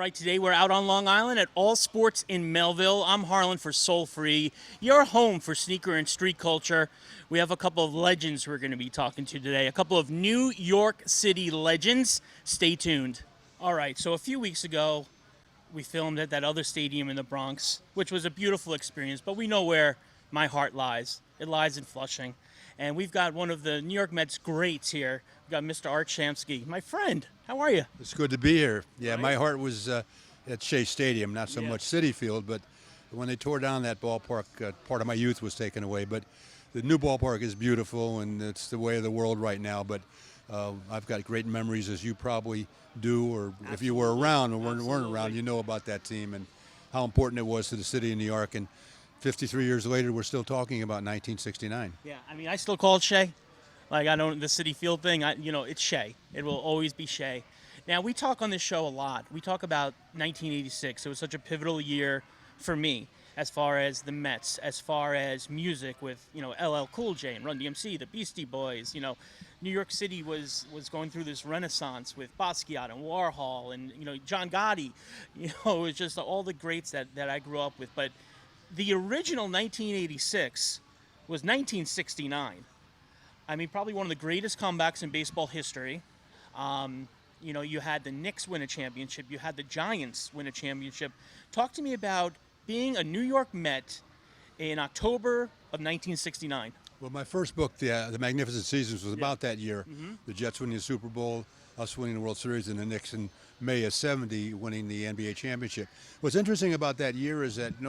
right, today we're out on Long Island at All Sports in Melville. I'm Harlan for Soul Free, your home for sneaker and street culture. We have a couple of legends we're going to be talking to today, a couple of New York City legends. Stay tuned. All right, so a few weeks ago, we filmed at that other stadium in the Bronx, which was a beautiful experience, but we know where my heart lies. It lies in Flushing. And we've got one of the New York Mets greats here. We've got Mr. Art Shamsky. My friend, how are you? It's good to be here. Yeah, Right. My heart was at Shea Stadium, not so much Citi Field, but when they tore down that ballpark, part of my youth was taken away. But the new ballpark is beautiful, and it's the way of the world right now. But I've got great memories, as you probably do, or Absolutely. if you were around or weren't Absolutely. around, you know about that team and how important it was to the city of New York. And 53 years later, we're still talking about 1969. Yeah, I mean, I still call it Shea. Like, I don't, the Citi Field thing, it's Shea. It will always be Shea. Now, we talk on this show a lot. We talk about 1986. It was such a pivotal year for me as far as the Mets, as far as music with, LL Cool J and Run DMC, the Beastie Boys. New York City was going through this renaissance with Basquiat and Warhol and, John Gotti. It was just all the greats that I grew up with. But the original 1986 was 1969. I mean, probably one of the greatest comebacks in baseball history. You had the Knicks win a championship. You had the Giants win a championship. Talk to me about being a New York Met in October of 1969. Well, my first book, The Magnificent Seasons, was about that year. Mm-hmm. The Jets winning the Super Bowl, us winning the World Series, and the Knicks in May of '70 winning the NBA championship. What's interesting about that year is that a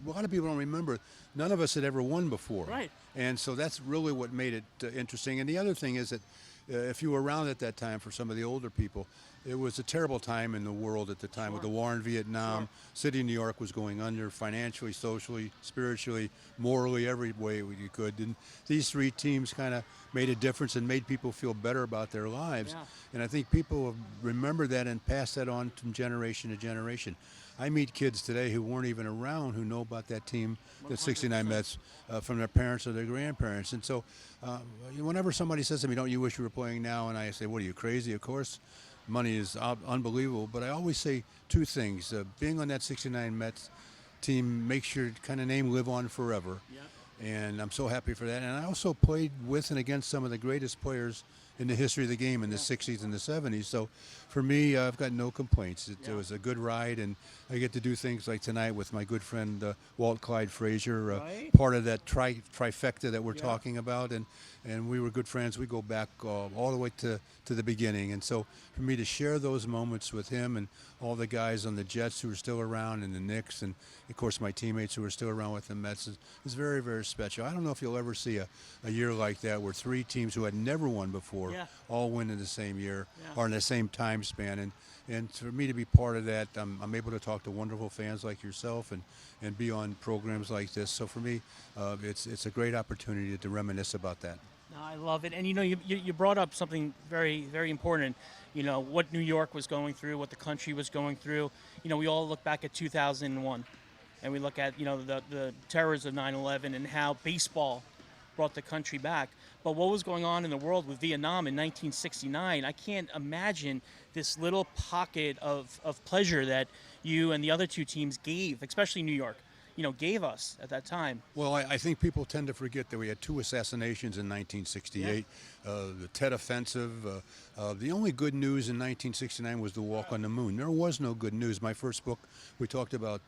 lot of people don't remember, none of us had ever won before. Right. And so that's really what made it interesting. And the other thing is that if you were around at that time, for some of the older people, it was a terrible time in the world at the time. Sure. With the war in Vietnam. Sure. City of New York was going under financially, socially, spiritually, morally, every way you could. And these three teams kind of made a difference and made people feel better about their lives. Yeah. And I think people remember that and pass that on from generation to generation. I meet kids today who weren't even around who know about that team, the 69 Mets, from their parents or their grandparents. And so whenever somebody says to me, don't you wish you were playing now? And I say, what are you, crazy? Of course. Money is unbelievable, but I always say two things. Being on that 69 Mets team makes your kind of name live on forever. Yeah. And I'm so happy for that. And I also played with and against some of the greatest players in the history of the game in the 60s and the 70s. So for me, I've got no complaints. It was a good ride, and I get to do things like tonight with my good friend Walt Clyde Frazier, right. Part of that trifecta that we're talking about. And we were good friends. We go back all the way to the beginning. And so for me to share those moments with him and all the guys on the Jets who are still around and the Knicks and, of course, my teammates who are still around with the Mets is very, very special. I don't know if you'll ever see a year like that where three teams who had never won before all win in the same year or in the same time span. And for me to be part of that, I'm able to talk to wonderful fans like yourself and be on programs like this. So for me, it's a great opportunity to reminisce about that. No, I love it. And, you brought up something very, very important, what New York was going through, what the country was going through. We all look back at 2001 and we look at, the terrors of 9/11 and how baseball brought the country back. But what was going on in the world with Vietnam in 1969, I can't imagine this little pocket of pleasure that you and the other two teams gave, especially New York, gave us at that time. Well, I think people tend to forget that we had two assassinations in 1968. The Tet Offensive. The only good news in 1969 was the walk on the moon. There was no good news. My first book, we talked about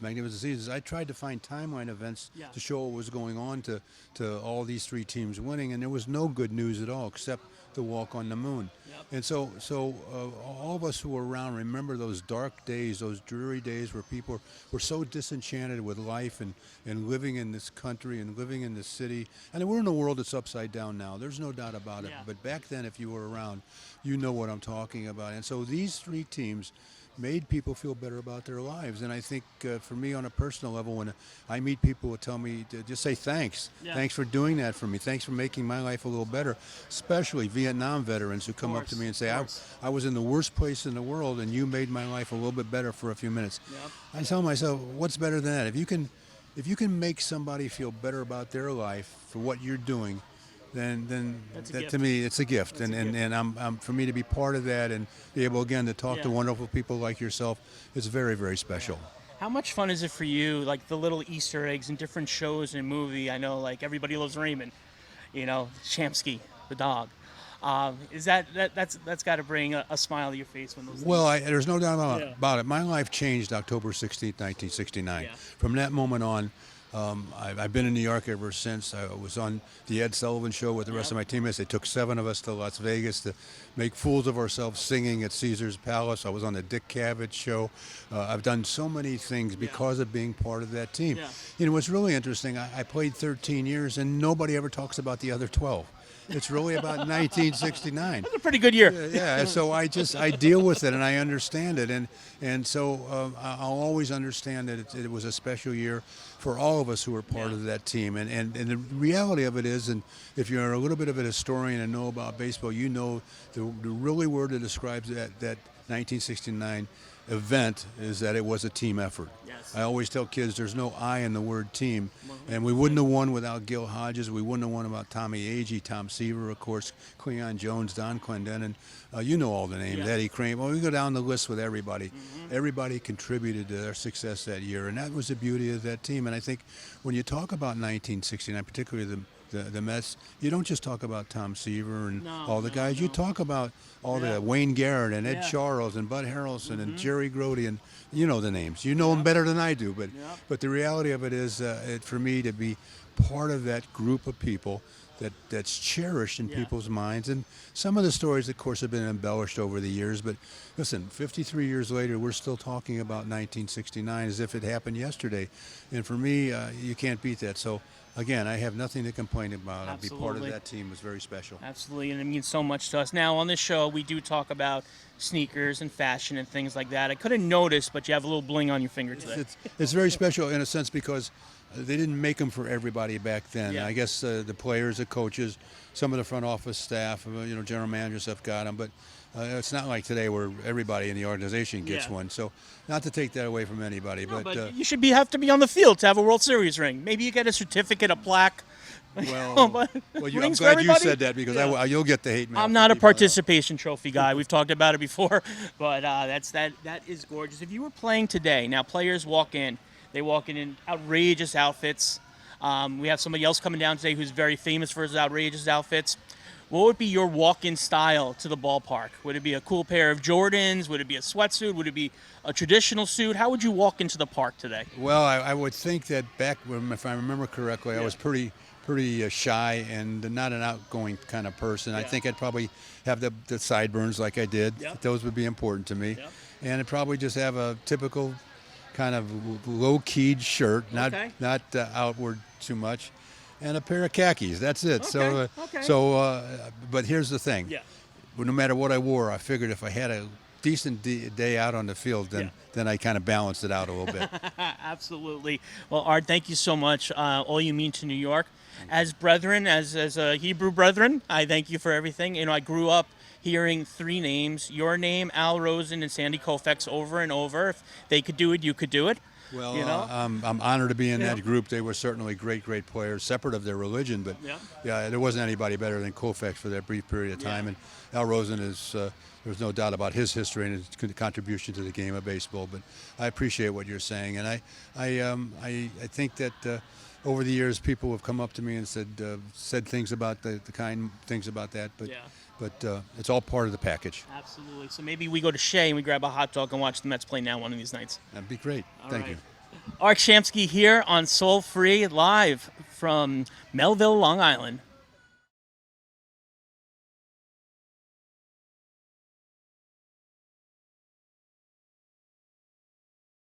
Magnificent Seasons. I tried to find timeline events to show what was going on to all these three teams winning, and there was no good news at all except the walk on the moon. Yep. And so all of us who were around remember those dark days, those dreary days where people were so disenchanted with life and living in this country and living in this city. And we're in a world that's upside down now. There's no doubt about it. But back then, if you were around, you know what I'm talking about. And so these three teams made people feel better about their lives. And I think for me on a personal level, when I meet people who tell me to just say thanks. Yeah. Thanks for doing that for me. Thanks for making my life a little better, especially Vietnam veterans who come up to me and say, I was in the worst place in the world and you made my life a little bit better for a few minutes. Yep. I tell myself, what's better than that? If you can make somebody feel better about their life for what you're doing, then That's a that gift. to me it's a gift, That's a gift. and I'm for me to be part of that and be able again to talk to Yeah. wonderful people like yourself, it's very, very special. How much fun is it for you, like the little Easter eggs in different shows and movie? I know, like Everybody Loves Raymond, Shamsky, the dog. Is that's got to bring a smile to your face when those. Well, things- there's no doubt Yeah. about it. My life changed October 16th, 1969. Yeah. From that moment on, I've been in New York ever since. I was on the Ed Sullivan Show with the rest of my teammates. They took 7 of us to Las Vegas to make fools of ourselves singing at Caesar's Palace. I was on the Dick Cavett Show. I've done so many things because of being part of that team. Yeah. What's really interesting, I played 13 years, and nobody ever talks about the other 12. It's really about 1969. That's a pretty good year. Yeah, so I deal with it and I understand it, and so I'll always understand that it was a special year for all of us who were part of that team, and the reality of it is, and if you're a little bit of a historian and know about baseball, you know the really word that describes that 1969 event is that it was a team effort. Yes. I always tell kids there's no I in the word team, and we wouldn't have won without Gil Hodges. We wouldn't have won without Tommy Agee, Tom Seaver, of course, Cleon Jones, Don Clendenin. You know all the names, Yeah. Eddie Crane. Well, we go down the list with everybody. Everybody contributed to their success that year, and that was the beauty of that team. And I think when you talk about 1969, particularly the Mets, you don't just talk about Tom Seaver and all the guys. You talk about all the Wayne Garrett and Ed Charles and Bud Harrelson and Jerry Grody, and you know the names. You know them better than I do. But the reality of it is, for me to be part of that group of people that's cherished in people's minds. And some of the stories, of course, have been embellished over the years. But listen, 53 years later, we're still talking about 1969 as if it happened yesterday. And for me, you can't beat that. So again, I have nothing to complain about. I'll be part of Absolutely. that team. It was very special. Absolutely, and it means so much to us. Now, on this show, we do talk about sneakers and fashion and things like that. I couldn't notice, but you have a little bling on your finger today. It's very special in a sense because they didn't make them for everybody back then. Yeah. I guess the players, the coaches, some of the front office staff, general managers have got them, but it's not like today where everybody in the organization gets one. So not to take that away from anybody, No, but you should have to be on the field to have a World Series ring. Maybe you get a certificate, a plaque. I'm Rings for glad you everybody? said that because you'll get the hate mail. I'm from not a people now. participation trophy guy. We've talked about it before, but that is gorgeous. If you were playing today, now players walk in, they walk in outrageous outfits. We have somebody else coming down today who's very famous for his outrageous outfits. What would be your walk-in style to the ballpark? Would it be a cool pair of Jordans? Would it be a sweatsuit? Would it be a traditional suit? How would you walk into the park today? Well, I would think that back when, if I remember correctly, I was pretty shy and not an outgoing kind of person. I think I'd probably have the sideburns like I did. Yep. Those would be important to me. Yep. And I'd probably just have a typical kind of low-keyed shirt, not outward too much, and a pair of khakis. That's it. But here's the thing. Yeah. No matter what I wore, I figured if I had a decent day out on the field, then I kind of balanced it out a little bit. Absolutely. Well, Art, thank you so much. All you mean to New York. As brethren, as a Hebrew brethren, I thank you for everything. I grew up hearing 3 names, your name, Al Rosen, and Sandy Koufax over and over. If they could do it, you could do it. Well, I'm honored to be in that group. They were certainly great players, separate of their religion. But there wasn't anybody better than Koufax for that brief period of time. And Al Rosen is, there's no doubt about his history and his contribution to the game of baseball. But I appreciate what you're saying, and I think that over the years people have come up to me and said things about the kind things about that. But it's all part of the package. Absolutely. So maybe we go to Shea and we grab a hot dog and watch the Mets play now one of these nights. That'd be great. Thank you. Art Shamsky here on Soul Free, live from Melville, Long Island.